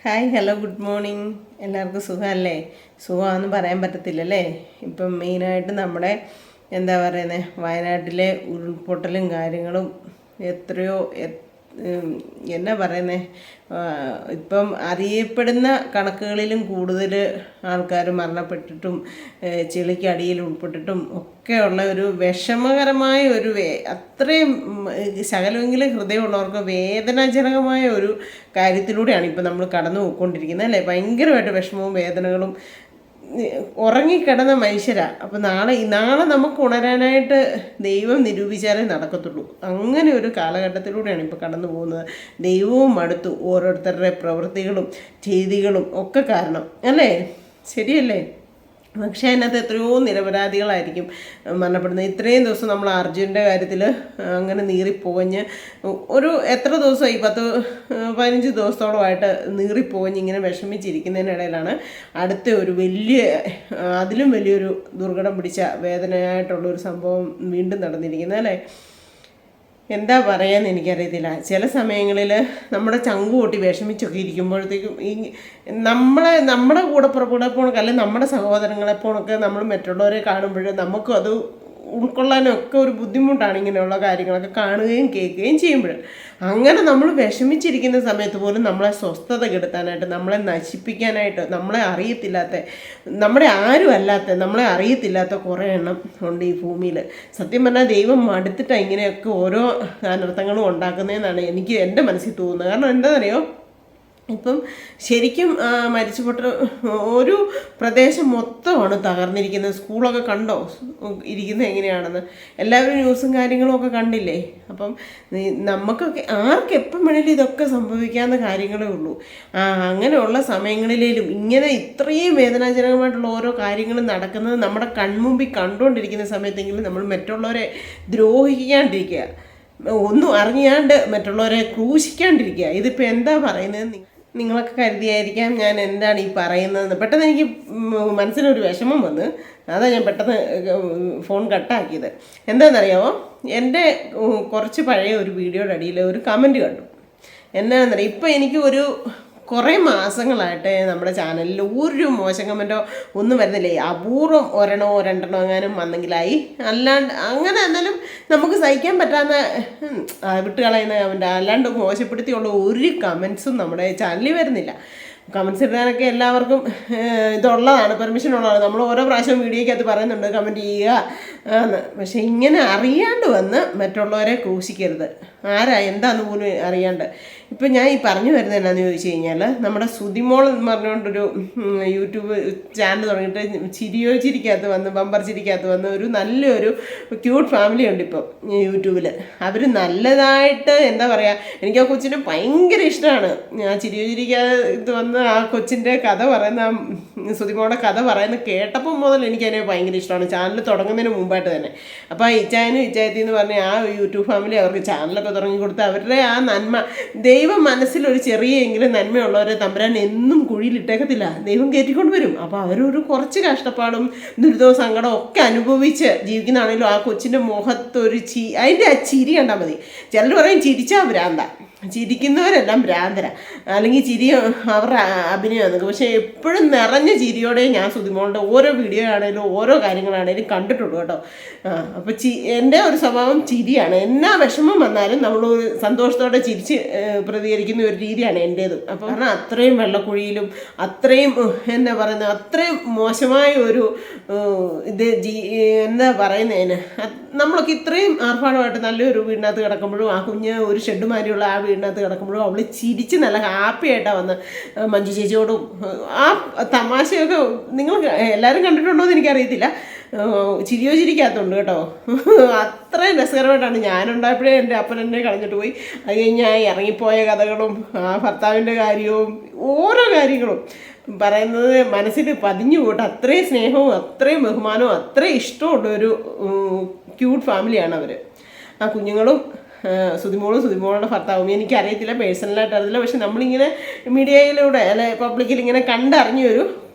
Hi hello good morning. എല്ലാവർക്കും സുഖമല്ലേ? സുഖമാണെന്ന് പറയാൻ പറ്റത്തില്ലല്ലേ. ഇപ്പം മെയിനായിട്ട് നമ്മുടെ എന്താ പറയുന്നത്, വയനാട്ടിലെ ഉരുൾപൊട്ടലും കാര്യങ്ങളും എത്രയോ എന്നാ പറയുന്നത്, ഇപ്പം അറിയപ്പെടുന്ന കണക്കുകളിലും കൂടുതൽ ആൾക്കാർ മരണപ്പെട്ടിട്ടും ചെളിക്കടിയിൽ ഉൾപ്പെട്ടിട്ടും ഒക്കെയുള്ള ഒരു വിഷമകരമായ ഒരു അത്രയും ശകലമെങ്കിലും ഹൃദയമുള്ളവർക്ക് വേദനാജനകമായ ഒരു കാര്യത്തിലൂടെയാണ് ഇപ്പം നമ്മൾ കടന്നു പോയിക്കൊണ്ടിരിക്കുന്നത് അല്ലേ. ഭയങ്കരമായിട്ട് വിഷമവും വേദനകളും ഉറങ്ങിക്കിടന്ന മനുഷ്യരാണ്. അപ്പം നാളെ നമുക്ക് ഉണരാനായിട്ട് ദൈവം നിരൂപിച്ചാലേ നടക്കത്തുള്ളൂ. അങ്ങനെ ഒരു കാലഘട്ടത്തിലൂടെയാണ് ഇപ്പോൾ കടന്നു പോകുന്നത്. ദൈവവും അടുത്തു ഓരോരുത്തരുടെ പ്രവൃത്തികളും ചെയ്തികളും ഒക്കെ കാരണം അല്ലേ, ശരിയല്ലേ? പക്ഷേ അതിനകത്ത് എത്രയോ നിരപരാധികളായിരിക്കും മരണപ്പെടുന്നത്. ഇത്രയും ദിവസം നമ്മൾ അർജുൻ്റെ കാര്യത്തിൽ അങ്ങനെ നീറിപ്പോകഞ്ഞ് എത്ര ദിവസമായി, 10-15 ദിവസത്തോളമായിട്ട് നീറിപ്പോകഞ്ഞ് ഇങ്ങനെ വിഷമിച്ചിരിക്കുന്നതിനിടയിലാണ് അടുത്ത ഒരു അതിലും വലിയൊരു ദുർഘടം പിടിച്ച വേദനയായിട്ടുള്ളൊരു സംഭവം വീണ്ടും നടന്നിരിക്കുന്നത് അല്ലേ. എന്താ പറയാന്ന് എനിക്കറിയത്തില്ല. ചില സമയങ്ങളിൽ നമ്മുടെ ചങ്ക് പൊട്ടി വിഷമിച്ചൊക്കെ ഇരിക്കുമ്പോഴത്തേക്കും നമ്മുടെ കൂടപ്പുറപ്പോണൊക്കെ അല്ലെങ്കിൽ നമ്മുടെ സഹോദരങ്ങളെപ്പോണൊക്കെ നമ്മൾ മറ്റുള്ളവരെ കാണുമ്പോൾ നമുക്കും അത് ഉൾക്കൊള്ളാനൊക്കെ ഒരു ബുദ്ധിമുട്ടാണ്. ഇങ്ങനെയുള്ള കാര്യങ്ങളൊക്കെ കാണുകയും കേൾക്കുകയും ചെയ്യുമ്പോൾ അങ്ങനെ നമ്മൾ വിഷമിച്ചിരിക്കുന്ന സമയത്ത് പോലും നമ്മളെ സ്വസ്ഥത കെടുത്താനായിട്ട്, നമ്മളെ നശിപ്പിക്കാനായിട്ട്, നമ്മളെ അറിയത്തില്ലാത്ത കുറേ എണ്ണം ഉണ്ട് ഈ ഭൂമിയിൽ. സത്യം പറഞ്ഞാൽ ദൈവം മടുത്തിട്ടാണ് ഇങ്ങനെയൊക്കെ ഓരോ അനർത്ഥങ്ങളും ഉണ്ടാക്കുന്നതെന്നാണ് എൻ്റെ മനസ്സിൽ തോന്നുന്നത്. കാരണം എന്താണെന്നറിയോ, ഇപ്പം ശരിക്കും മരിച്ചുപൊട്ട ഒരു പ്രദേശം മൊത്തമാണ് തകർന്നിരിക്കുന്നത്. സ്കൂളൊക്കെ കണ്ടോ ഇരിക്കുന്നത് എങ്ങനെയാണെന്ന്? എല്ലാവരും ന്യൂസും കാര്യങ്ങളും ഒക്കെ കണ്ടില്ലേ? അപ്പം നമുക്കൊക്കെ ആർക്കെപ്പം വേണേലും ഇതൊക്കെ സംഭവിക്കാവുന്ന കാര്യങ്ങളേ ഉള്ളൂ. അങ്ങനെയുള്ള സമയങ്ങളിലും ഇങ്ങനെ ഇത്രയും വേദനാജനകമായിട്ടുള്ള ഓരോ കാര്യങ്ങളും നടക്കുന്നത് നമ്മുടെ കൺമുമ്പിൽ കണ്ടുകൊണ്ടിരിക്കുന്ന സമയത്തെങ്കിലും നമ്മൾ മറ്റുള്ളവരെ ദ്രോഹിക്കാണ്ടിരിക്കുക, ഒന്നും അറിയാണ്ട് മറ്റുള്ളവരെ ക്രൂശിക്കാണ്ടിരിക്കുക. ഇതിപ്പോൾ എന്താ പറയുന്നത് നിങ്ങളൊക്കെ കരുതിയായിരിക്കാം ഞാൻ എന്താണ് ഈ പറയുന്നതെന്ന്. പെട്ടെന്ന് എനിക്ക് മനസ്സിലൊരു വിഷമം വന്ന് അതാണ് ഞാൻ പെട്ടെന്ന് ഫോൺ കട്ടാക്കിയത്. എന്താണെന്നറിയാമോ, എൻ്റെ കുറച്ച് പഴയ ഒരു വീഡിയോയുടെ അടിയിൽ ഒരു കമൻറ്റ് കണ്ടു. എന്നാണെന്നറിയാം, ഇപ്പം എനിക്ക് കുറേ മാസങ്ങളായിട്ട് നമ്മുടെ ചാനലിൽ ഒരു മോശം കമൻറ്റോ ഒന്നും വരുന്നില്ലേ. അപൂർവം 1-2 എങ്ങാനും വന്നെങ്കിലായി. അല്ലാണ്ട് അങ്ങനെ എന്നാലും നമുക്ക് സഹിക്കാൻ പറ്റാവുന്ന വിട്ടുകളയുന്ന കമൻറ്റ്, അല്ലാണ്ട് മോശപ്പെടുത്തിയുള്ള ഒരു കമൻസും നമ്മുടെ ചാനലിൽ വരുന്നില്ല. കമൻസ് ഇടാനൊക്കെ എല്ലാവർക്കും ഇതുള്ളതാണ്, പെർമിഷൻ ഉള്ളതാണ്. നമ്മൾ ഓരോ പ്രാവശ്യം വീഡിയോയ്ക്കകത്ത് പറയുന്നുണ്ട് കമൻറ്റ് ചെയ്യുക എന്ന്. പക്ഷെ ഇങ്ങനെ അറിയാണ്ട് വന്ന് മറ്റുള്ളവരെ ക്രൂശിക്കരുത്. എന്താന്ന് പോലും അറിയാണ്ട്. ഇപ്പം ഞാൻ ഈ പറഞ്ഞു വരുന്നത് എന്നാന്ന് ചോദിച്ചു കഴിഞ്ഞാൽ, നമ്മുടെ സുതിമോൾ എന്ന് പറഞ്ഞുകൊണ്ടൊരു യൂട്യൂബ് ചാനൽ തുടങ്ങിയിട്ട് ചിരിക്കകത്ത് വന്ന് ബമ്പർ ചിരിക്കകത്ത് വന്ന് ഒരു നല്ലൊരു ക്യൂട്ട് ഫാമിലി ഉണ്ട് ഇപ്പം യൂട്യൂബിൽ. അവർ നല്ലതായിട്ട് എന്താ പറയുക, എനിക്ക് ആ കൊച്ചിനെ ഭയങ്കര ഇഷ്ടമാണ്. ഞാൻ ചിരിക്കകത്ത് വന്ന് ആ കൊച്ചിൻ്റെ കഥ പറയുന്ന, സുതിമോളുടെ കഥ പറയുന്ന കേട്ടപ്പം മുതൽ എനിക്കതിനെ ഭയങ്കര ഇഷ്ടമാണ്, ചാനൽ തുടങ്ങുന്നതിന് മുമ്പായിട്ട് തന്നെ. അപ്പോൾ ആ ഇച്ചായത്തി എന്ന് പറഞ്ഞ ആ യൂട്യൂബ് ഫാമിലി അവർക്ക് ചാനലൊക്കെ തുടങ്ങി കൊടുത്ത് അവരുടെ ആ നന്മ, ദൈവം മനസ്സിലൊരു ചെറിയെങ്കിലും നന്മയുള്ളവരെ തമ്പുരാൻ എന്നും കുഴിയിലിട്ടേക്കത്തില്ല, ദൈവം കയറ്റിക്കൊണ്ട് വരും. അപ്പോൾ അവരൊരു കുറച്ച് കഷ്ടപ്പാടും ദുരിതവും സങ്കടവും ഒക്കെ അനുഭവിച്ച് ജീവിക്കുന്നതാണെങ്കിലും ആ കൊച്ചിൻ്റെ മുഖത്തൊരു അതിൻ്റെ ആ ചിരി കണ്ടാൽ മതി. ചിലർ പറയും ചിരിച്ചാൽ ഭ്രാന്ത, ചിരിക്കുന്നവരെല്ലാം ഭ്രാന്തര, അല്ലെങ്കിൽ ചിരി അവരുടെ അഭിനയമാണ്. പക്ഷേ എപ്പോഴും നിറഞ്ഞ ചിരിയോടെ ഞാൻ സുതിമോളുടെ ഓരോ വീഡിയോ ആണെങ്കിലും ഓരോ കാര്യങ്ങളാണെങ്കിലും കണ്ടിട്ടുള്ളൂ കേട്ടോ. അപ്പോൾ എൻ്റെ ഒരു സ്വഭാവം ചിരിയാണ്. എന്നാ വിഷമം വന്നാലും നമ്മളൊരു സന്തോഷത്തോടെ ചിരിച്ച് പ്രതികരിക്കുന്ന ഒരു രീതിയാണ് എൻ്റേത്. അപ്പോൾ കാരണം അത്രയും വെള്ളക്കുഴിയിലും അത്രയും എന്താ പറയുന്നത്, അത്രയും മോശമായ ഒരു എന്താ പറയുന്നതിന്, നമ്മളൊക്കെ ഇത്രയും ആർഭാടമായിട്ട് നല്ലൊരു വീടിനകത്ത് കിടക്കുമ്പോഴും ആ കുഞ്ഞ് ഒരു ഷെഡുമാരിയുള്ള ആ വീടിനകത്ത് കിടക്കുമ്പോഴും അവൾ ചിരിച്ച് നല്ല ഹാപ്പി ആയിട്ടാണ് വന്ന് മഞ്ജു ചേച്ചിയോടും ആ തമാശയൊക്കെ നിങ്ങൾ എല്ലാവരും കണ്ടിട്ടുണ്ടോ എന്ന് എനിക്കറിയത്തില്ല. ചിരിക്കാത്തതുണ്ട് കേട്ടോ. അത്രയും രസകരമായിട്ടാണ്. ഞാനുണ്ടായപ്പോഴേ എൻ്റെ അപ്പൻ എന്നെ കളഞ്ഞിട്ട് പോയി. അത് കഴിഞ്ഞ് ഇറങ്ങിപ്പോയ കഥകളും ആ ഭർത്താവിൻ്റെ കാര്യവും ഓരോ കാര്യങ്ങളും പറയുന്നത് മനസ്സിൽ പതിഞ്ഞു പോയിട്ട് അത്രയും സ്നേഹവും അത്രയും ബഹുമാനവും അത്രയും ഇഷ്ടമുള്ളൊരു ക്യൂട്ട് ഫാമിലിയാണ് അവർ. ആ കുഞ്ഞുങ്ങളും സുതിമോളുടെ ഭർത്താവും എനിക്കറിയത്തില്ല, പേഴ്സണലായിട്ട് അറിയില്ല. പക്ഷെ നമ്മളിങ്ങനെ മീഡിയയിലൂടെ അല്ലെ പബ്ലിക്കിൽ ഇങ്ങനെ കണ്ടറിഞ്ഞൊരു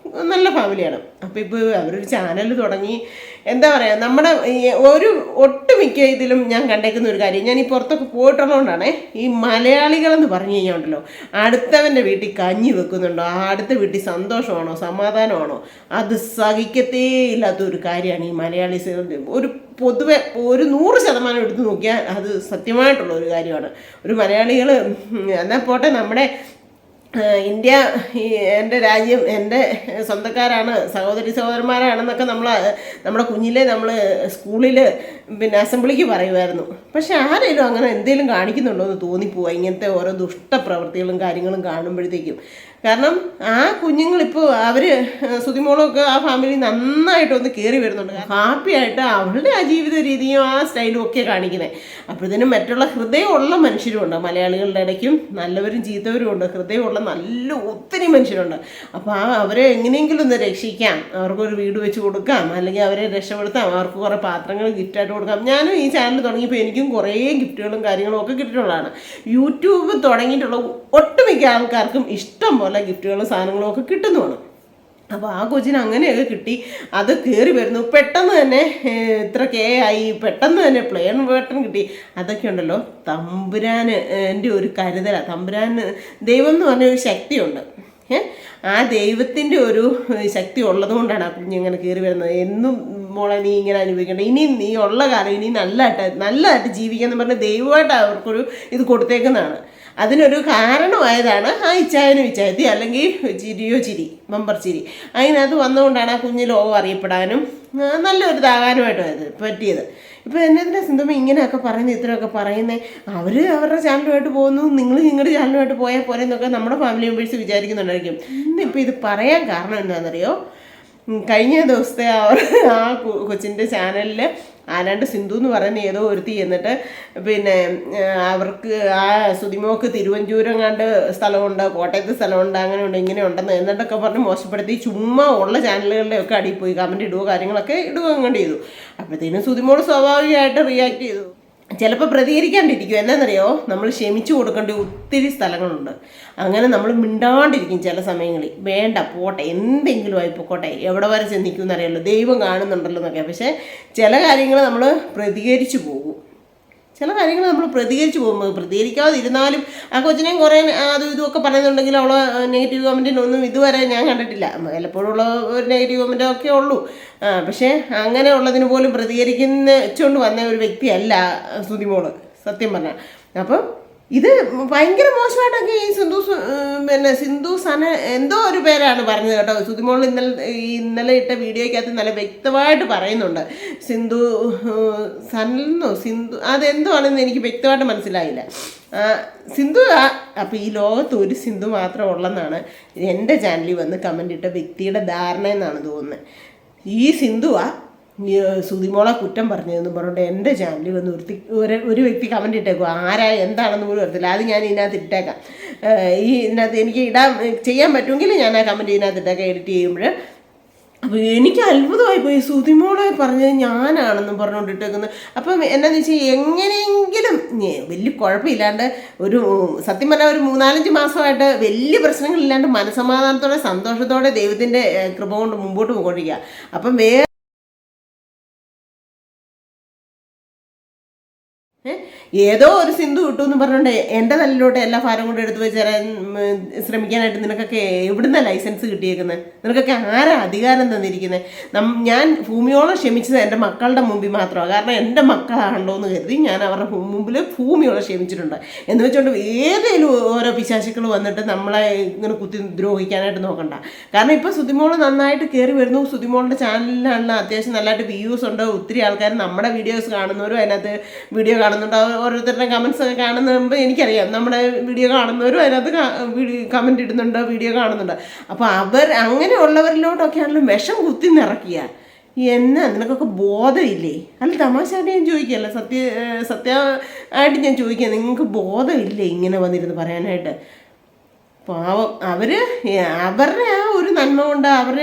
നല്ല ഫാമിലിയാണ്. അപ്പോൾ ഇപ്പോൾ അവരൊരു ചാനൽ തുടങ്ങി എന്താ പറയുക, നമ്മുടെ ഒരു ഒട്ടുമിക്ക ഇതിലും ഞാൻ കണ്ടേക്കുന്ന ഒരു കാര്യം, ഞാൻ ഈ പുറത്തൊക്കെ പോയിട്ടുള്ളതുകൊണ്ടാണ്, ഈ മലയാളികളെന്ന് പറഞ്ഞു കഴിഞ്ഞാൽ ഉണ്ടല്ലോ, അടുത്തവൻ്റെ വീട്ടിൽ കഞ്ഞി വെക്കുന്നുണ്ടോ, അടുത്ത വീട്ടിൽ സന്തോഷമാണോ സമാധാനമാണോ അത് സഹിക്കത്തേ ഇല്ലാത്തൊരു കാര്യമാണ് ഈ മലയാളീസ്. ഒരു പൊതുവെ ഒരു 100% എടുത്ത് നോക്കിയാൽ അത് സത്യമായിട്ടുള്ള ഒരു കാര്യമാണ്. ഒരു മലയാളികൾ എന്നാൽ പോട്ടെ, നമ്മുടെ ഇന്ത്യ എൻ്റെ രാജ്യം, എൻ്റെ സ്വന്തക്കാരാണ്, സഹോദരി സഹോദരന്മാരാണെന്നൊക്കെ നമ്മുടെ കുഞ്ഞിലെ നമ്മൾ സ്കൂളിൽ പിന്നെ അസംബ്ലിക്ക് പറയുമായിരുന്നു. പക്ഷെ ആരെങ്കിലും അങ്ങനെ എന്തെങ്കിലും കാണിക്കുന്നുണ്ടോ എന്ന് തോന്നിപ്പോവുക ഇങ്ങനത്തെ ഓരോ ദുഷ്ടപ്രവൃത്തികളും കാര്യങ്ങളും കാണുമ്പോഴത്തേക്കും. കാരണം ആ കുഞ്ഞുങ്ങളിപ്പോൾ അവർ സുതിമോളൊക്കെ ആ ഫാമിലി നന്നായിട്ടൊന്ന് കയറി വരുന്നുണ്ട്, ഹാപ്പിയായിട്ട് അവളുടെ ആ ജീവിത രീതിയും ആ സ്റ്റൈലും ഒക്കെ കാണിക്കുന്നത്. അപ്പോഴത്തേനും മറ്റുള്ള ഹൃദയമുള്ള മനുഷ്യരുമുണ്ട് മലയാളികളുടെ ഇടയ്ക്കും, നല്ലവരും ചീത്തവരും ഉണ്ട്, ഹൃദയമുള്ള നല്ല ഒത്തിരി മനുഷ്യരുണ്ട്. അപ്പോൾ അവരെ എങ്ങനെയെങ്കിലും ഒന്ന് രക്ഷിക്കാം, അവർക്കൊരു വീട് വെച്ച് കൊടുക്കാം, അല്ലെങ്കിൽ അവരെ രക്ഷപ്പെടുത്താം, അവർക്ക് കുറേ പാത്രങ്ങൾ ഗിഫ്റ്റായിട്ട് കൊടുക്കാം. ഞാനും ഈ ചാനൽ തുടങ്ങിയപ്പോൾ എനിക്കും കുറേ ഗിഫ്റ്റുകളും കാര്യങ്ങളും ഒക്കെ കിട്ടിയിട്ടുള്ളതാണ്. യൂട്യൂബ് തുടങ്ങിയിട്ടുള്ള ഒട്ടുമിക്ക ആൾക്കാർക്കും ഇഷ്ടം പോലെ ഗിഫ്റ്റുകളും സാധനങ്ങളും ഒക്കെ കിട്ടുന്നതാണ്. അപ്പോൾ ആ കൊച്ചിന് അങ്ങനെയൊക്കെ കിട്ടി, അത് കയറി വരുന്നു, പെട്ടെന്ന് തന്നെ ഇത്ര ആയി, പെട്ടെന്ന് തന്നെ പ്ലെയിൻ ബട്ടൺ കിട്ടി. അതൊക്കെ ഉണ്ടല്ലോ തമ്പുരാന് എൻ്റെ ഒരു കരുതലാണ്. തമ്പുരാന് ദൈവം എന്ന് പറഞ്ഞ ഒരു ശക്തിയുണ്ട്. ആ ദൈവത്തിൻ്റെ ഒരു ശക്തി ഉള്ളത് കൊണ്ടാണ് ആ കുഞ്ഞിങ്ങനെ കയറി വരുന്നത്. എന്നും മോളെ നീ ഇങ്ങനെ അനുഭവിക്കേണ്ട, ഇനി നീ ഉള്ള കാലം ഇനി നല്ലതായിട്ട് ജീവിക്കാന്ന് പറഞ്ഞ് ദൈവമായിട്ട് അവർക്കൊരു ഇത് കൊടുത്തേക്കുന്നതാണ്. അതിനൊരു കാരണമായതാണ് ആ ഇച്ചായനും ഇച്ചായത്തി, അല്ലെങ്കിൽ ചിരി ബമ്പർ ചിരി. അതിനകത്ത് വന്നുകൊണ്ടാണ് ആ കുഞ്ഞ് ലോകം അറിയപ്പെടാനും നല്ലൊരു ഇതാകാനുമായിട്ടും അത് പറ്റിയത്. ഇപ്പോൾ എന്നതിനാ സിന്ധുമ്മ ഇങ്ങനെയൊക്കെ പറയുന്നത്, ഇത്രയൊക്കെ പറയുന്നത്, അവർ അവരുടെ ചാനലുമായിട്ട് പോകുന്നു, നിങ്ങൾ നിങ്ങളുടെ ചാനലുമായിട്ട് പോയാൽ പോരെ എന്നൊക്കെ നമ്മുടെ ഫാമിലി മെമ്പേഴ്സ് വിചാരിക്കുന്നുണ്ടായിരിക്കും. ഇന്നിപ്പോൾ ഇത് പറയാൻ കാരണം എന്താണെന്നറിയോ, കഴിഞ്ഞ ദിവസത്തെ ആ കൊച്ചിൻ്റെ ചാനലിൽ ആരാണ്ട് സിന്ധു എന്ന് പറയുന്ന ഏതോ ഒരുത്തി എന്നിട്ട് പിന്നെ അവർക്ക് ആ സുതിമോക്ക് തിരുവഞ്ചൂരങ്ങാണ്ട് സ്ഥലമുണ്ട്, കോട്ടയത്ത് സ്ഥലമുണ്ട്, അങ്ങനെ ഉണ്ട് ഇങ്ങനെ ഉണ്ടെന്ന് എന്നിട്ടൊക്കെ പറഞ്ഞ് മോശപ്പെടുത്തി ചുമ്മാ ഉള്ള ചാനലുകളുടെയൊക്കെ അടിയിൽ പോയി കമൻറ്റ് ഇടുകയോ കാര്യങ്ങളൊക്കെ ഇടുകയോ അങ്ങോട്ട് ചെയ്തു. അപ്പോഴത്തേനും സുതിമോൾ സ്വാഭാവികമായിട്ട് റിയാക്ട് ചെയ്തു. ചിലപ്പോൾ പ്രതികരിക്കാണ്ടിരിക്കും. എന്നാന്നറിയോ, നമ്മൾ ക്ഷമിച്ചു കൊടുക്കേണ്ട ഒത്തിരി സ്ഥലങ്ങളുണ്ട്. അങ്ങനെ നമ്മൾ മിണ്ടാണ്ടിരിക്കും ചില സമയങ്ങളിൽ. വേണ്ട പോട്ടെ, എന്തെങ്കിലും ആയിപ്പോട്ടെ, എവിടെ വരെ ചെന്നിക്കുമെന്നറിയാമല്ലോ, ദൈവം കാണുന്നുണ്ടല്ലോ എന്നൊക്കെ. പക്ഷേ ചില കാര്യങ്ങൾ നമ്മൾ പ്രതികരിച്ചു പോകും. പ്രതികരിക്കാതിരുന്നാലും ആ കൊച്ചിനെയും കുറേ അതും ഇതുമൊക്കെ പറയുന്നുണ്ടെങ്കിൽ അവളെ നെഗറ്റീവ് കമൻറ്റിനൊന്നും ഇതുവരെ ഞാൻ കണ്ടിട്ടില്ല. വല്ലപ്പോഴുള്ള ഒരു നെഗറ്റീവ് കമൻറ്റൊക്കെ ഉള്ളൂ. പക്ഷേ അങ്ങനെ ഉള്ളതിന് പോലും വെച്ചുകൊണ്ട് വന്ന ഒരു വ്യക്തിയല്ല സുതിമോള്, സത്യം പറഞ്ഞാൽ. അപ്പം ഇത് ഭയങ്കര മോശമായിട്ടൊക്കെ ഈ സിന്ധു സന എന്തോ ഒരു പേരാണ് പറഞ്ഞത് കേട്ടോ. സുതിമോൾ ഇന്നലെ ഇട്ട വീഡിയോയ്ക്കകത്ത് നല്ല വ്യക്തമായിട്ട് പറയുന്നുണ്ട്. അതെന്തോ ആണെന്ന് എനിക്ക് വ്യക്തമായിട്ട് മനസ്സിലായില്ല. സിന്ധു അപ്പോൾ ഈ ലോകത്ത് ഒരു സിന്ധു മാത്രം ഉള്ളെന്നാണ് എൻ്റെ ചാനലിൽ വന്ന് കമൻ്റ് ഇട്ട വ്യക്തിയുടെ ധാരണ എന്നാണ് തോന്നുന്നത്. ഈ സിന്ധുവാ സുതിമോളെ കുറ്റം പറഞ്ഞതെന്ന് പറഞ്ഞിട്ട് എൻ്റെ ചാനലിൽ വന്ന് ഒരു വ്യക്തി കമൻ്റ് ഇട്ടേക്കും. എന്താണെന്ന് പോലും അറിയത്തില്ല. അത് ഞാൻ ഇതിനകത്ത് ഇട്ടേക്കാം. ഇതിനകത്ത് എനിക്ക് ചെയ്യാൻ പറ്റുമെങ്കിൽ ഞാൻ ആ കമൻറ്റ് ഇതിനകത്ത് ഇട്ടേക്കാം എഡിറ്റ് ചെയ്യുമ്പോൾ. അപ്പോൾ എനിക്ക് അത്ഭുതമായി പോയി, സുതിമോളെ പറഞ്ഞത് ഞാനാണെന്നും പറഞ്ഞുകൊണ്ടിട്ടേക്കുന്നത്. അപ്പം എന്നാന്ന് വെച്ചാൽ എങ്ങനെയെങ്കിലും വലിയ കുഴപ്പമില്ലാണ്ട് ഒരു സത്യം പറഞ്ഞാൽ ഒരു 3-4 മാസമായിട്ട് വലിയ പ്രശ്നങ്ങളില്ലാണ്ട് മനസ്സമാധാനത്തോടെ സന്തോഷത്തോടെ ദൈവത്തിൻ്റെ കൃപ കൊണ്ട് മുമ്പോട്ട് പോയിക്കൊണ്ടിരിക്കുക. അപ്പം ഏതോ ഒരു സിന്ധു കിട്ടും എന്ന് പറഞ്ഞുകൊണ്ട് എൻ്റെ തലയിലോട്ട് എല്ലാ ഭാരം കൊണ്ട് എടുത്ത് വെച്ച് തരാൻ ശ്രമിക്കാനായിട്ട് നിനക്കൊക്കെ എവിടുന്ന ലൈസൻസ് കിട്ടിയേക്കുന്നത്? നിനക്കൊക്കെ ആരാ അധികാരം തന്നിരിക്കുന്നത്? ഞാൻ ഭൂമിയോളം ക്ഷമിച്ചത് എൻ്റെ മക്കളുടെ മുമ്പിൽ മാത്രമാണ്. കാരണം എൻ്റെ മക്കളാണല്ലോ എന്ന് കരുതി ഞാൻ അവരുടെ മുമ്പിൽ ഭൂമിയോളം ക്ഷമിച്ചിട്ടുണ്ട്. എന്ന് വെച്ചുകൊണ്ട് ഏതെങ്കിലും ഓരോ പിശാചുക്കൾ വന്നിട്ട് നമ്മളെ ഇങ്ങനെ കുത്തി ദ്രോഹിക്കാനായിട്ട് നോക്കണ്ട. കാരണം ഇപ്പോൾ സുതിമോൾ നന്നായിട്ട് കയറി വരുന്നു. സുതിമോളുടെ ചാനലിലാണ് അത്യാവശ്യം നല്ലതായിട്ട് വ്യൂസ് ഉണ്ട്. ഒത്തിരി ആൾക്കാർ നമ്മുടെ വീഡിയോസ് കാണുന്നവരും അതിനകത്ത് വീഡിയോ കാണുന്നുണ്ട്. ഓരോരുത്തരുടെ കമൻസ് ഒക്കെ കാണുമ്പോൾ എനിക്കറിയാം നമ്മുടെ വീഡിയോ കാണുന്നവരും അതിനകത്ത് കമൻറ്റ് ഇടുന്നുണ്ട്, വീഡിയോ കാണുന്നുണ്ട്. അപ്പോൾ അങ്ങനെയുള്ളവരിലോട്ടൊക്കെയാണല്ലോ വിഷം കുത്തി നിറയ്ക്കുക. നിനക്കൊക്കെ ബോധമില്ലേ? അല്ല തമാശയായിട്ട് ഞാൻ ചോദിക്കുകയല്ല, സത്യമായിട്ട് ഞാൻ ചോദിക്കുക, നിങ്ങൾക്ക് ബോധമില്ലേ ഇങ്ങനെ വന്നിരുന്ന് പറയാനായിട്ട്? പാവം അവരുടെ ആ ഒരു നന്മ കൊണ്ട് അവർ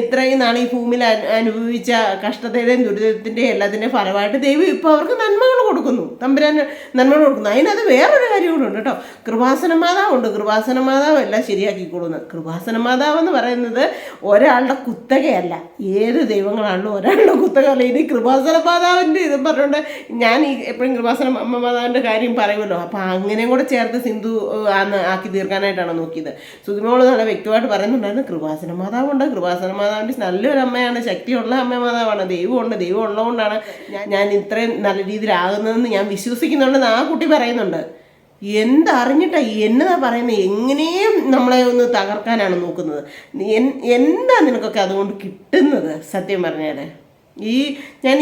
ഇത്രയും നാൾ ഈ ഭൂമിയിൽ അനുഭവിച്ച കഷ്ടതയുടെയും ദുരിതത്തിൻ്റെയും എല്ലാത്തിൻ്റെയും ഫലമായിട്ട് ദൈവം ഇപ്പോൾ അവർക്ക് നന്മകൾ കൊടുക്കുന്നു, തമ്പുരാൻ നന്മകൾ കൊടുക്കുന്നു. അതിനകത്ത് വേറൊരു കാര്യങ്ങളുണ്ട് കേട്ടോ. കൃപാസന മാതാവുണ്ട്. കൃപാസന മാതാവ് എല്ലാം ശരിയാക്കിക്കൊള്ളുന്നു. കൃപാസന മാതാവ് എന്ന് പറയുന്നത് ഒരാളുടെ കുത്തകയല്ല. ഏത് ദൈവങ്ങളാണല്ലോ ഒരാളുടെ കുത്തകയല്ല. ഇനി കൃപാസന മാതാവിൻ്റെ ഇത് പറഞ്ഞുകൊണ്ട് ഞാൻ ഈ എപ്പോഴും കൃപാസന അമ്മ മാതാവിൻ്റെ കാര്യം പറയുമല്ലോ, അപ്പം അങ്ങനെയും കൂടെ ചേർത്ത് സിന്ധു ആക്കി തീർക്കാനായിട്ടാണ് നോക്കിയത്. സുധിമോൾ നല്ല വ്യക്തമായിട്ട് പറയുന്നുണ്ടായിരുന്നു കൃപാസന മാതാവുണ്ട്. കൃപാസന മാതാവിൻ്റെ നല്ലൊരു അമ്മയാണ്, ശക്തിയുള്ള അമ്മ മാതാവാണ്. ദൈവമുണ്ട്, ദൈവം ഉള്ളതുകൊണ്ടാണ് ഞാൻ ഇത്രയും നല്ല രീതിയിലാകുന്നതെന്ന് ഞാൻ വിശ്വസിക്കുന്നുണ്ടെന്ന് ആ കുട്ടി പറയുന്നുണ്ട്. എന്തറിഞ്ഞിട്ടാ എന്നതാ പറയുന്നത്? എങ്ങനെയും നമ്മളെ ഒന്ന് തകർക്കാനാണ് നോക്കുന്നത്. എന്താ നിനക്കൊക്കെ അതുകൊണ്ട് കിട്ടുന്നത്? സത്യം പറഞ്ഞാൽ ഞാൻ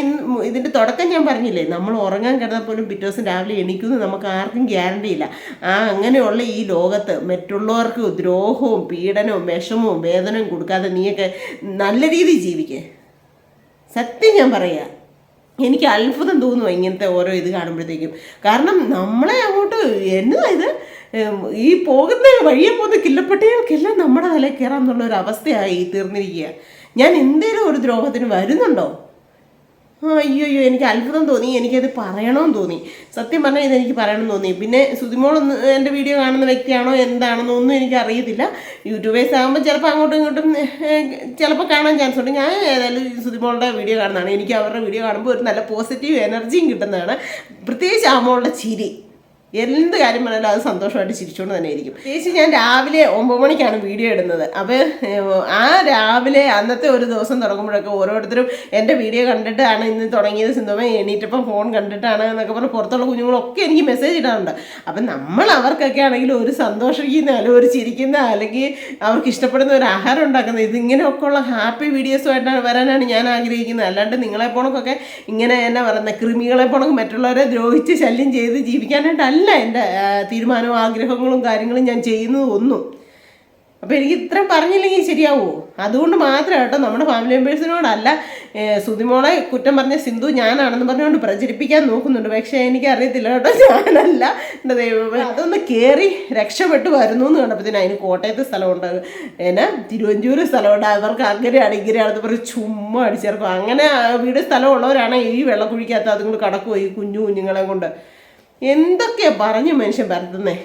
ഇതിൻ്റെ തുടക്കം ഞാൻ പറഞ്ഞില്ലേ, നമ്മൾ ഉറങ്ങാൻ കിടന്നാൽ പോലും പിറ്റേ ദിവസം രാവിലെ എണീക്കുന്നത് നമുക്ക് ആർക്കും ഗ്യാരണ്ടി ഇല്ല. അങ്ങനെയുള്ള ഈ ലോകത്ത് മറ്റുള്ളവർക്ക് ദ്രോഹവും പീഡനവും വിഷമവും വേദനയും കൊടുക്കാതെ നീയൊക്കെ നല്ല രീതിയിൽ ജീവിക്കേ. സത്യം ഞാൻ പറയുക, എനിക്ക് അത്ഭുതം തോന്നുന്നു ഇങ്ങനത്തെ ഓരോ ഇത് കാണുമ്പോഴത്തേക്കും. കാരണം നമ്മളെ അങ്ങോട്ട് എന്നതാ ഇത്, ഈ പോകുന്ന വഴിയെ പോകുന്ന കില്ലപ്പെട്ടികൾക്കെല്ലാം നമ്മുടെ തലയിൽ കയറാമെന്നുള്ളൊരു അവസ്ഥയായി തീർന്നിരിക്കുക. ഞാൻ എന്തേലും ഒരു ദ്രോഹത്തിന് വരുന്നുണ്ടോ? അയ്യോ എനിക്ക് അത്ഭുതം തോന്നി. എനിക്കത് പറയണമെന്ന് തോന്നി. സത്യം പറഞ്ഞാൽ ഇതെനിക്ക് പറയണമെന്ന് തോന്നി. പിന്നെ സുധിമോളൊന്ന് എൻ്റെ വീഡിയോ കാണുന്ന വ്യക്തിയാണോ എന്താണെന്നോ ഒന്നും എനിക്ക് അറിയത്തില്ല. യൂട്യൂബേഴ്സ് ആകുമ്പോൾ ചിലപ്പോൾ അങ്ങോട്ടും ഇങ്ങോട്ടും ചിലപ്പോൾ കാണാൻ ചാൻസ് ഉണ്ട്. ഞാൻ ഏതായാലും സുധിമോളുടെ വീഡിയോ കാണുന്നതാണ്. എനിക്ക് അവരുടെ വീഡിയോ കാണുമ്പോൾ ഒരു നല്ല പോസിറ്റീവ് എനർജിയും കിട്ടുന്നതാണ്. പ്രത്യേകിച്ച് ആ മോളുടെ ചിരി, എന്ത് കാര്യം പറഞ്ഞാലും അത് സന്തോഷമായിട്ട് ചിരിച്ചുകൊണ്ട് തന്നെ ആയിരിക്കും. ചേച്ചി ഞാൻ രാവിലെ 9 മണിക്കാണ് വീഡിയോ ഇടുന്നത്. അപ്പോൾ ആ രാവിലെ അന്നത്തെ ഒരു ദിവസം തുടങ്ങുമ്പോഴൊക്കെ ഓരോരുത്തരും എൻ്റെ വീഡിയോ കണ്ടിട്ടാണ് ഇന്ന് തുടങ്ങിയത്, സിന്ധുമ എണീറ്റപ്പം ഫോൺ കണ്ടിട്ടാണ് എന്നൊക്കെ പറഞ്ഞ് പുറത്തുള്ള കുഞ്ഞുങ്ങളൊക്കെ എനിക്ക് മെസ്സേജ് ഇടാറുണ്ട്. അപ്പം നമ്മൾ അവർക്കൊക്കെ ആണെങ്കിൽ ഒരു സന്തോഷിക്കുന്ന അല്ലെങ്കിൽ ഒരു ചിരിക്കുന്ന അല്ലെങ്കിൽ അവർക്ക് ഇഷ്ടപ്പെടുന്ന ഒരു ആഹാരം ഉണ്ടാക്കുന്നത്, ഇതിങ്ങനെയൊക്കെ ഉള്ള ഹാപ്പി വീഡിയോസുമായിട്ടാണ് വരാനാണ് ഞാൻ ആഗ്രഹിക്കുന്നത്. അല്ലാണ്ട് നിങ്ങളെ പോണക്കൊക്കെ ഇങ്ങനെ എന്നാ പറയുന്നത് കൃമികളെ പോണക്ക് മറ്റുള്ളവരെ ദ്രോഹിച്ച് ശല്യം ചെയ്ത് ജീവിക്കാനായിട്ടല്ല എൻ്റെ തീരുമാനവും ആഗ്രഹങ്ങളും കാര്യങ്ങളും ഞാൻ ചെയ്യുന്നത് ഒന്നും. അപ്പോൾ എനിക്ക് ഇത്രയും പറഞ്ഞില്ലെങ്കിൽ ശരിയാവുമോ? അതുകൊണ്ട് മാത്രം കേട്ടോ നമ്മുടെ ഫാമിലി മെമ്പേഴ്സിനോടല്ല സുധിമോളെ കുറ്റം പറഞ്ഞ സിന്ധു ഞാനാണെന്ന് പറഞ്ഞുകൊണ്ട് പ്രചരിപ്പിക്കാൻ നോക്കുന്നുണ്ട്. പക്ഷേ എനിക്കറിയത്തില്ല കേട്ടോ, ഞാനല്ല. എൻ്റെ ദൈവമേ, അതൊന്ന് കയറി രക്ഷപ്പെട്ട് വരുന്നു എന്ന് കണ്ടപ്പോഴത്തേന് അതിന് കോട്ടയത്ത് സ്ഥലമുണ്ട്, തിരുവഞ്ചൂർ സ്ഥലമുണ്ട്, അവർക്ക് അങ്ങനെയാണ് ഇങ്ങനെയാണെന്ന് പറഞ്ഞ് ചുമ്മാ അടിച്ചേർക്കും. അങ്ങനെ വീട് സ്ഥലമുള്ളവരാണ് ഈ വെള്ളക്കുഴിക്കകത്ത് അതുങ്ങൾ കടക്കുമോ ഈ കുഞ്ഞുങ്ങളെ കൊണ്ട്? എന്തൊക്കെയാ പറഞ്ഞു മനുഷ്യൻ പരത്തുന്നേ.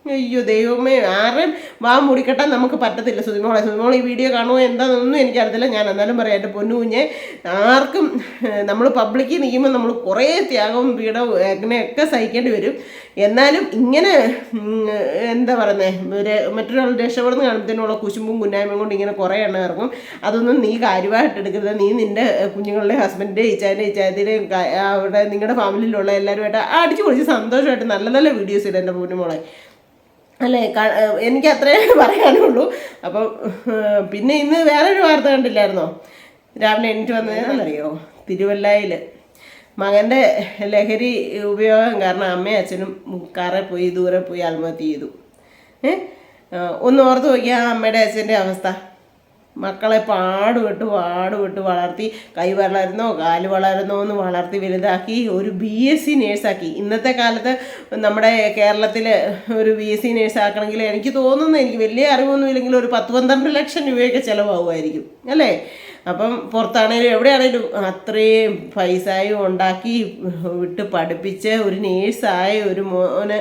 അയ്യോ ദൈവമേ, ആരെയും വാ മൂടിക്കെട്ടാൻ നമുക്ക് പറ്റത്തില്ല. സുധിമോൾ ഈ വീഡിയോ കാണുമോ എന്താണെന്നൊന്നും എനിക്കറിയത്തില്ല. ഞാൻ എന്നാലും പറയാം, എൻ്റെ പൊന്നു കുഞ്ഞെ, ആർക്കും നമ്മൾ പബ്ലിക്കിൽ നിൽക്കുമ്പോൾ നമ്മൾ കുറേ ത്യാഗവും പീഡവും അങ്ങനെയൊക്കെ സഹിക്കേണ്ടി വരും. എന്നാലും ഇങ്ങനെ എന്താ പറയുന്നത് മറ്റൊരാൾ രക്ഷപ്പെടുന്ന കാണുമ്പോഴത്തേനുള്ള കുശുമ്പും കുന്നായ്മയും കൊണ്ട് ഇങ്ങനെ കുറേ എണ്ണം ഇറങ്ങും. അതൊന്നും നീ കാര്യമായിട്ട് എടുക്കരുത്. നീ നിൻ്റെ കുഞ്ഞുങ്ങളുടെ ഹസ്ബൻഡിൻ്റെ ഇച്ചാൻ്റെയും അവിടെ നിങ്ങളുടെ ഫാമിലിയിലുള്ള എല്ലാവരുമായിട്ട് അടിച്ചു പൊളിച്ച് സന്തോഷമായിട്ട് നല്ല നല്ല വീഡിയോസ് ഇടും എൻ്റെ പൊന്നുമോളെ. അല്ലേ, എനിക്ക് അത്രേ പറയാനുള്ളൂ. അപ്പം പിന്നെ ഇന്ന് വേറൊരു വാർത്ത കണ്ടില്ലായിരുന്നോ? രാവിലെ എണീറ്റ് വന്നതെന്നറിയോ? തിരുവല്ലയിൽ മകൻ്റെ ലഹരി ഉപയോഗം കാരണം അമ്മയും അച്ഛനും കാറിൽ പോയി ദൂരെ പോയി ആത്മഹത്യ ചെയ്തു. ഒന്ന് ഓർത്ത് നോക്കിയാൽ അമ്മയുടെ അച്ഛൻ്റെ അവസ്ഥ. മക്കളെ പാടുപെട്ട് വളർത്തി, കൈ വളരുന്നോ കാല് വളരുന്നോ എന്ന് വളർത്തി വലുതാക്കി ഒരു BSc നേഴ്സാക്കി. ഇന്നത്തെ കാലത്ത് നമ്മുടെ കേരളത്തിൽ ഒരു BSc നേഴ്സാക്കണമെങ്കിൽ എനിക്ക് തോന്നുന്നു, എനിക്ക് വലിയ അറിവൊന്നും ഇല്ലെങ്കിൽ ഒരു 10-12 ലക്ഷം രൂപയൊക്കെ ചിലവാകുമായിരിക്കും അല്ലേ? അപ്പം പുറത്താണേലും എവിടെയാണേലും അത്രയും പൈസയും ഉണ്ടാക്കി വിട്ട് പഠിപ്പിച്ച് ഒരു നേഴ്സായ ഒരു മോനെ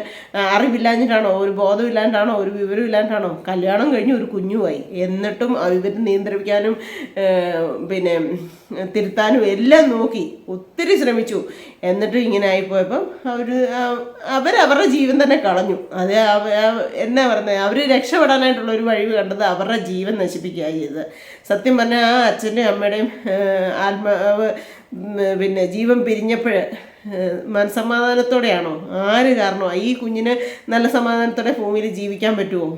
അറിവില്ലാഞ്ഞിട്ടാണോ, ഒരു ബോധമില്ലാണ്ടാണോ, ഒരു വിവരമില്ലാണ്ടാണോ കല്യാണം കഴിഞ്ഞ് ഒരു കുഞ്ഞുമായി. എന്നിട്ടും ഇവർ നിയന്ത്രിക്കാനും പിന്നെ തിരുത്താനും എല്ലാം നോക്കി ഒത്തിരി ശ്രമിച്ചു. എന്നിട്ടും ഇങ്ങനെ ആയിപ്പോയപ്പം അവരവരുടെ ജീവൻ തന്നെ കളഞ്ഞു. അത് എന്നാ പറയുന്നത്, അവർ രക്ഷപ്പെടാനായിട്ടുള്ള ഒരു വഴി കണ്ടത് അവരുടെ ജീവൻ നശിപ്പിക്കുകയാണ് ചെയ്തത്. സത്യം പറഞ്ഞാൽ ആ അച്ഛൻ്റെയും അമ്മയുടെയും ആത്മാവ് പിന്നെ ജീവൻ പിരിഞ്ഞപ്പോൾ മനസ്സമാധാനത്തോടെയാണോ? ആര് കാരണമോ ഈ കുഞ്ഞിന് നല്ല സമാധാനത്തോടെ ഭൂമിയിൽ ജീവിക്കാൻ പറ്റുമോ?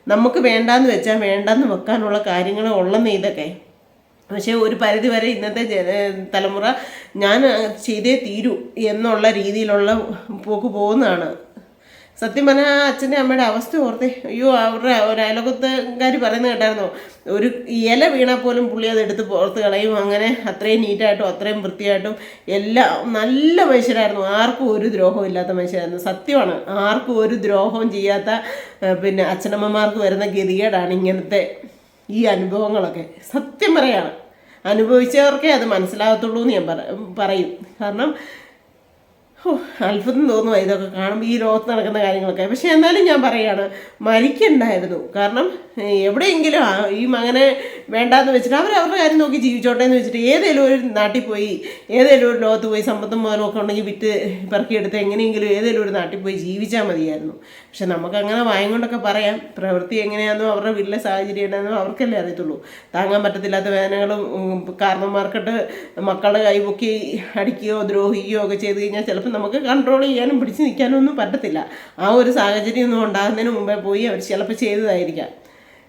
നമുക്ക് വേണ്ടാന്ന് വെച്ചാൽ വേണ്ടാന്ന് വെക്കാനുള്ള കാര്യങ്ങൾ ഉള്ളെന്ന് ഇതൊക്കെ. പക്ഷേ ഒരു പരിധി വരെ ഇന്നത്തെ തലമുറ ഞാൻ ചെയ്തേ തീരൂ എന്നുള്ള രീതിയിലുള്ള പോക്ക് പോകുന്നതാണ്. സത്യം പറഞ്ഞാൽ ആ അച്ഛൻ്റെ അമ്മയുടെ അവസ്ഥ ഓർത്തേ. അയ്യോ, അവരുടെ ഒരു അയലോകത്തുകാർ പറയുന്നത് കേട്ടായിരുന്നോ, ഒരു ഇല വീണാൽ പോലും പുള്ളി അതെടുത്ത് പുറത്ത് കളയും. അങ്ങനെ അത്രയും നീറ്റായിട്ടും അത്രയും വൃത്തിയായിട്ടും എല്ലാം നല്ല മനുഷ്യരായിരുന്നു. ആർക്കും ഒരു ദ്രോഹവും ഇല്ലാത്ത മനുഷ്യരായിരുന്നു. സത്യമാണ്, ആർക്കും ഒരു ദ്രോഹവും ചെയ്യാത്ത പിന്നെ അച്ഛനമ്മമാർക്ക് വരുന്ന ഗതികേടാണ് ഇങ്ങനത്തെ ഈ അനുഭവങ്ങളൊക്കെ. സത്യം പറയാണ്, അനുഭവിച്ചവർക്കേ അത് മനസ്സിലാകത്തുള്ളൂ എന്ന് ഞാൻ പറയും. കാരണം അത്ഭുതം തോന്നുക ഇതൊക്കെ കാണുമ്പോൾ, ഈ ലോകത്ത് നടക്കുന്ന കാര്യങ്ങളൊക്കെ. പക്ഷെ എന്നാലും ഞാൻ പറയുകയാണ്, മരിക്കണ്ടായിരുന്നു. കാരണം എവിടെയെങ്കിലും ഈ മകനെ വേണ്ടാന്ന് വെച്ചിട്ട് അവരുടെ കാര്യം നോക്കി ജീവിച്ചോട്ടെ എന്ന് വെച്ചിട്ട് ഏതെങ്കിലും ഒരു നാട്ടിൽ പോയി, ഏതെങ്കിലും ഒരു ലോകത്ത് പോയി സമ്പത്തും മുതലൊക്കെ ഉണ്ടെങ്കിൽ വിറ്റ് പെറുക്കിയെടുത്ത് എങ്ങനെയെങ്കിലും ഏതെങ്കിലും ഒരു നാട്ടിൽ പോയി ജീവിച്ചാൽ മതിയായിരുന്നു. പക്ഷെ നമുക്കങ്ങനെ വായം കൊണ്ടൊക്കെ പറയാം. പ്രവൃത്തി എങ്ങനെയാണെന്നോ അവരുടെ വീട്ടിലെ സാഹചര്യം എന്താണെന്നോ അവർക്കല്ലേ അറിയത്തുള്ളൂ. താങ്ങാൻ പറ്റത്തില്ലാത്ത വേദനകളും കാരണന്മാർക്കിട്ട് മക്കളുടെ കൈപൊക്കി അടിക്കുകയോ ദ്രോഹിക്കുകയോ ഒക്കെ ചെയ്ത് കഴിഞ്ഞാൽ ചിലപ്പോൾ നമുക്ക് കൺട്രോൾ ചെയ്യാനും പിടിച്ച് നിൽക്കാനും ഒന്നും പറ്റത്തില്ല. ആ ഒരു സാഹചര്യം ഒന്നും ഉണ്ടാകുന്നതിന് മുമ്പേ പോയി അവർ ചിലപ്പോൾ ചെയ്തതായിരിക്കാം.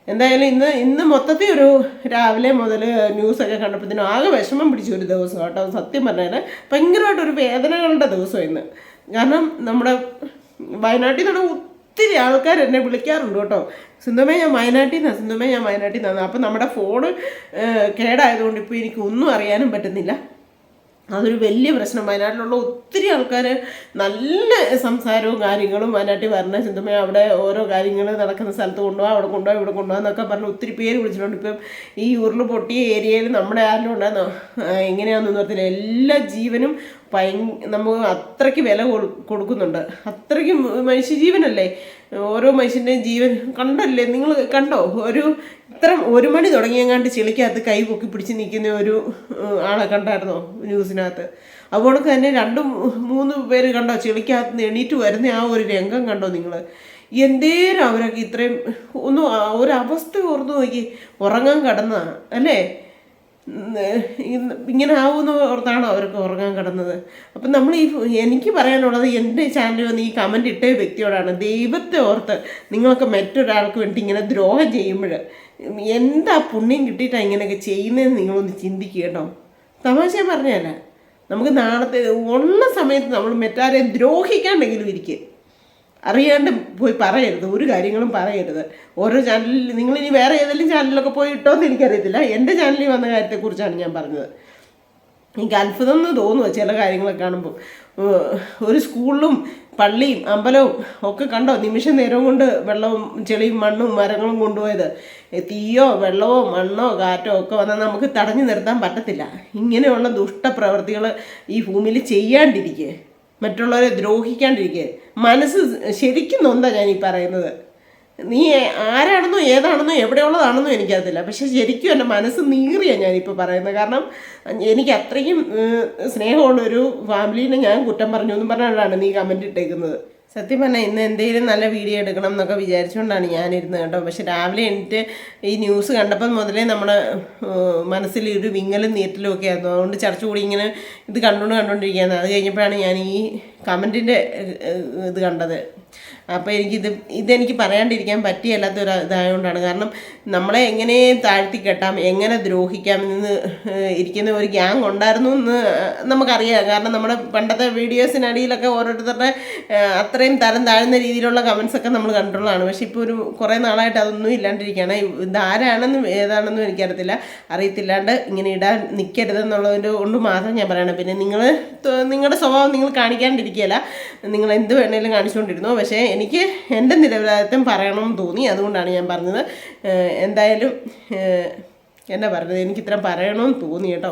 എന്തായാലും ഇന്ന് മൊത്തത്തിൽ ഒരു രാവിലെ മുതൽ ന്യൂസൊക്കെ കണ്ടപ്പോഴത്തേനും ആകെ വിഷമം പിടിച്ച ഒരു ദിവസം കേട്ടോ. സത്യം പറഞ്ഞാൽ ഭയങ്കരമായിട്ടൊരു വേദനകളുടെ ദിവസം ഇന്ന്. കാരണം നമ്മുടെ വയനാട്ടിൽ നിന്നാണ് ഒത്തിരി ആൾക്കാർ എന്നെ വിളിക്കാറുണ്ട് കേട്ടോ. സിന്ധുമേ ഞാൻ വയനാട്ടിൽ നിന്നാണ്. അപ്പം നമ്മുടെ ഫോണ് കേടായതുകൊണ്ട് ഇപ്പോൾ എനിക്ക് ഒന്നും അറിയാനും പറ്റുന്നില്ല. അതൊരു വലിയ പ്രശ്നം. വയനാട്ടിലുള്ള ഒത്തിരി ആൾക്കാർ നല്ല സംസാരവും കാര്യങ്ങളും വയനാട്ടിൽ വരണ ചിന്തമേ അവിടെ ഓരോ കാര്യങ്ങൾ നടക്കുന്ന സ്ഥലത്ത് കൊണ്ടുപോകാം, അവിടെ കൊണ്ടുപോകാം, ഇവിടെ കൊണ്ടുപോകാം എന്നൊക്കെ പറഞ്ഞ് ഒത്തിരി പേര് വിളിച്ചിട്ടുണ്ട്. ഇപ്പം ഈ ഉരുൾ പൊട്ടിയ ഏരിയയിൽ നമ്മുടെ ആരും ഉണ്ടാകുന്നോ എങ്ങനെയാണെന്ന് പറഞ്ഞില്ല. എല്ലാ ജീവനും നമുക്ക് അത്രയ്ക്ക് വില കൊടുക്കുന്നുണ്ട്. അത്രയ്ക്കും മനുഷ്യജീവനല്ലേ, ഓരോ മനുഷ്യൻ്റെയും ജീവൻ കണ്ടല്ലേ, നിങ്ങൾ കണ്ടോ? ഇത്ര 1 മണി തുടങ്ങിയങ്ങാണ്ട് ചെളിക്കകത്ത് കൈ പൊക്കി പിടിച്ച് നിൽക്കുന്ന ഒരു ആളെ കണ്ടായിരുന്നോ ന്യൂസിനകത്ത്? അതുപോലെ തന്നെ 2-3 പേര് കണ്ടോ ചെളിക്കകത്ത് നിന്ന് എണീറ്റ് വരുന്ന ആ ഒരു രംഗം കണ്ടോ നിങ്ങൾ? എന്തേരം അവരൊക്കെ ഇത്രയും ഒരവസ്ഥ ഓർത്ത് നോക്കി. ഉറങ്ങാൻ കിടന്നതാണ് അല്ലേ? ഇങ്ങനെ ആവുമെന്ന് ഓർത്താണോ അവർക്ക് ഉറങ്ങാൻ കിടന്നത്? അപ്പം നമ്മൾ എനിക്ക് പറയാനുള്ളത്, എൻ്റെ ചാനലിൽ വന്ന് ഈ കമൻ്റ് ഇട്ട വ്യക്തിയോടാണ്, ദൈവത്തെ ഓർത്ത് നിങ്ങളൊക്കെ മറ്റൊരാൾക്ക് വേണ്ടി ഇങ്ങനെ ദ്രോഹം ചെയ്യുമ്പോൾ എന്താ പുണ്യം കിട്ടിയിട്ടാണ് ഇങ്ങനെയൊക്കെ ചെയ്യുന്നതെന്ന് നിങ്ങളൊന്ന് ചിന്തിക്കുക കേട്ടോ. തമാശ പറഞ്ഞല്ല, നമുക്ക് നാളത്തെ ഉള്ള സമയത്ത് നമ്മൾ മറ്റാരെയും ദ്രോഹിക്കാണ്ടെങ്കിലും ഇരിക്കുക. അറിയാണ്ട് പോയി പറയരുത്, ഒരു കാര്യങ്ങളും പറയരുത്. ഓരോ ചാനലിൽ നിങ്ങളിനി വേറെ ഏതെങ്കിലും ചാനലിലൊക്കെ പോയി ഇട്ടോന്ന് എനിക്കറിയത്തില്ല. എൻ്റെ ചാനലിൽ വന്ന കാര്യത്തെക്കുറിച്ചാണ് ഞാൻ പറഞ്ഞത്. എനിക്ക് അത്ഭുതം എന്ന് തോന്നുക ചില കാര്യങ്ങളൊക്കെ കാണുമ്പോൾ. ഒരു സ്കൂളിലും പള്ളിയും അമ്പലവും ഒക്കെ കണ്ടോ നിമിഷ നേരം കൊണ്ട് വെള്ളവും ചെളിയും മണ്ണും മരങ്ങളും കൊണ്ടുപോയത്. തീയോ വെള്ളമോ മണ്ണോ കാറ്റോ ഒക്കെ വന്നാൽ നമുക്ക് തടഞ്ഞു നിർത്താൻ പറ്റത്തില്ല. ഇങ്ങനെയുള്ള ദുഷ്ടപ്രവൃത്തികൾ ഈ ഭൂമിയിൽ ചെയ്യാണ്ടിരിക്കുക, മറ്റുള്ളവരെ ദ്രോഹിക്കാണ്ടിരിക്കുക. മനസ്സ് ശരിക്കും നൊന്താ ഞാൻ ഈ പറയുന്നത്. നീ ആരാണെന്നോ ഏതാണെന്നോ എവിടെയുള്ളതാണെന്നോ എനിക്കറിയത്തില്ല, പക്ഷെ ശരിക്കും എൻ്റെ മനസ്സ് നീറിയാണ് ഞാനിപ്പോൾ പറയുന്നത്. കാരണം എനിക്ക് അത്രയും സ്നേഹമുള്ളൊരു ഫാമിലീനെ ഞാൻ കുറ്റം പറഞ്ഞു എന്നും പറഞ്ഞാണ് നീ കമൻറ്റ് ഇട്ടേക്കുന്നത്. സത്യം പറഞ്ഞാൽ ഇന്ന് എന്തെങ്കിലും നല്ല വീഡിയോ എടുക്കണം എന്നൊക്കെ വിചാരിച്ചുകൊണ്ടാണ് ഞാനിരുന്നത് കേട്ടോ. പക്ഷെ രാവിലെ എണീറ്റ് ഈ ന്യൂസ് കണ്ടപ്പോൾ മുതലേ നമ്മുടെ മനസ്സിൽ ഒരു വിങ്ങലും നീറ്റലും ഒക്കെ ആയിരുന്നു. അതുകൊണ്ട് ചർച്ച കൂടി ഇങ്ങനെ ഇത് കണ്ടുകൊണ്ടിരിക്കുകയാണ്. അത് കഴിഞ്ഞപ്പോഴാണ് ഞാൻ ഈ കമൻറ്റിൻ്റെ ഇത് കണ്ടത്. അപ്പോൾ ഇതെനിക്ക് പറയാണ്ടിരിക്കാൻ പറ്റിയല്ലാത്തൊരു ഇതായതുകൊണ്ടാണ്. കാരണം നമ്മളെ എങ്ങനെ താഴ്ത്തി കെട്ടാം, എങ്ങനെ ദ്രോഹിക്കാം എന്ന് ഇരിക്കുന്ന ഒരു ഗ്യാങ് ഉണ്ടായിരുന്നു എന്ന് നമുക്കറിയാം. കാരണം നമ്മുടെ പണ്ടത്തെ വീഡിയോസിനടിയിലൊക്കെ ഓരോരുത്തരുടെ അത്രയും തരം താഴ്ന്ന രീതിയിലുള്ള കമൻസൊക്കെ നമ്മൾ കണ്ടിട്ടുള്ളതാണ്. പക്ഷെ ഇപ്പോൾ കുറേ നാളായിട്ട് അതൊന്നും ഇല്ലാണ്ടിരിക്കുകയാണ്. ഇതാരാണെന്നും ഏതാണെന്നും അറിയത്തില്ലാണ്ട് ഇങ്ങനെ ഇടാൻ നിൽക്കരുതെന്നുള്ളതിൻ്റെ കൊണ്ട് മാത്രം ഞാൻ പറയണം. പിന്നെ നിങ്ങളുടെ സ്വഭാവം നിങ്ങൾ കാണിക്കാണ്ടിരിക്കുകയല്ല, നിങ്ങൾ എന്ത് വേണേലും കാണിച്ചുകൊണ്ടിരുന്നു. പക്ഷേ എനിക്ക് എൻ്റെ നിരപരാധിത്വം പറയണമെന്ന് തോന്നി, അതുകൊണ്ടാണ് ഞാൻ പറഞ്ഞത്. എന്തായാലും എന്നാ പറഞ്ഞത്, എനിക്കിത്ര പറയണമെന്ന് തോന്നി കേട്ടോ.